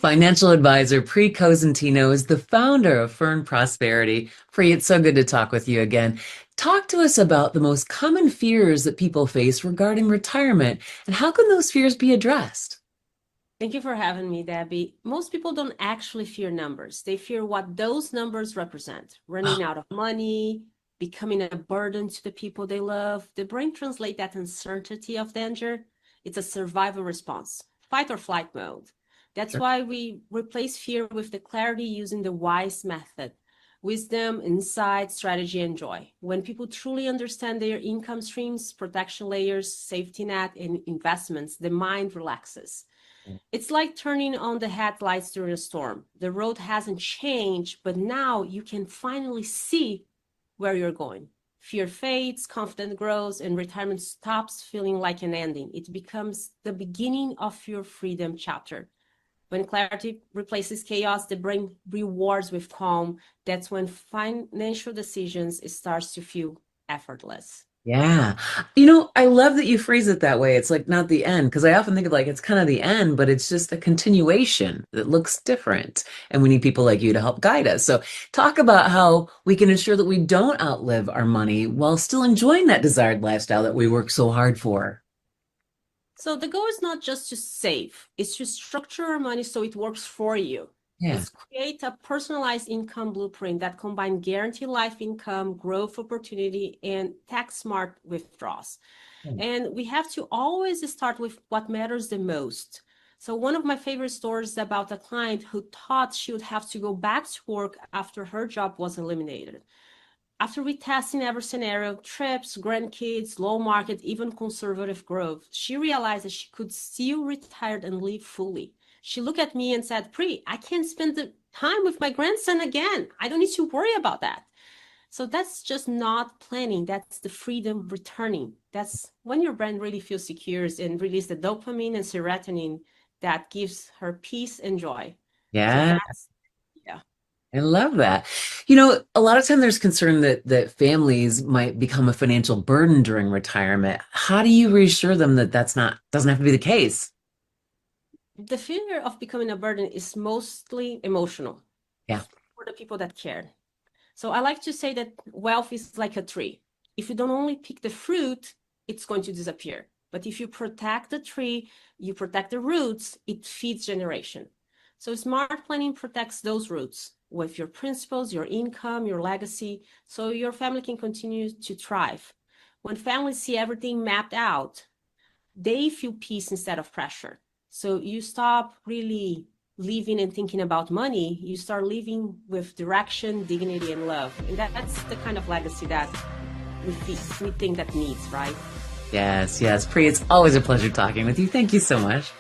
Financial advisor Pri Cosentino is the founder of Fern Prosperity. Pri, it's so good to talk with you again. Talk to us about the most common fears that people face regarding retirement and how can those fears be addressed? Thank you for having me, Debbie. Most people don't actually fear numbers. They fear what those numbers represent, running out of money, becoming a burden to the people they love. The brain translates that uncertainty of danger. It's a survival response, fight or flight mode. That's Sure. why we replace fear with the clarity using the WISE method. Wisdom, insight, strategy, and joy. When people truly understand their income streams, protection layers, safety net, and investments, the mind relaxes. It's like turning on the headlights during a storm. The road hasn't changed, but now you can finally see where you're going. Fear fades, confidence grows, and retirement stops feeling like an ending. It becomes the beginning of your freedom chapter. When clarity replaces chaos, the brain rewards with calm. That's when financial decisions starts to feel effortless. Yeah. I love that you phrase it that way. It's like not the end, because I often think of like it's kind of the end, but it's just a continuation that looks different. And we need people like you to help guide us. So talk about how we can ensure that we don't outlive our money while still enjoying that desired lifestyle that we work so hard for. So the goal is not just to save, it's to structure our money so it works for you. Yeah. It's create a personalized income blueprint that combines guaranteed life income, growth opportunity, and tax smart withdrawals. And we have to always start with what matters the most. So one of my favorite stories is about a client who thought she would have to go back to work after her job was eliminated. After retesting every scenario, trips, grandkids, low market, even conservative growth, she realized that she could still retire and live fully. She looked at me and said, Pri, I can't spend the time with my grandson again. I don't need to worry about that. So that's just not planning. That's the freedom returning. That's when your brain really feels secure and release the dopamine and serotonin that gives her peace and joy. So Yeah. that's, yeah. I love that. A lot of time there's concern that families might become a financial burden during retirement. How do you reassure them that that's not doesn't have to be the case? The fear of becoming a burden is mostly emotional Yeah. for the people that care. So I like to say that wealth is like a tree. If you don't only pick the fruit, it's going to disappear. But if you protect the tree, you protect the roots, it feeds generation. So smart planning protects those roots with your principles, your income, your legacy, so your family can continue to thrive. When families see everything mapped out, they feel peace instead of pressure. So you stop really living and thinking about money. You start living with direction, dignity, and love. And that's the kind of legacy that we think that needs, right? Yes, yes. Pri, it's always a pleasure talking with you. Thank you so much.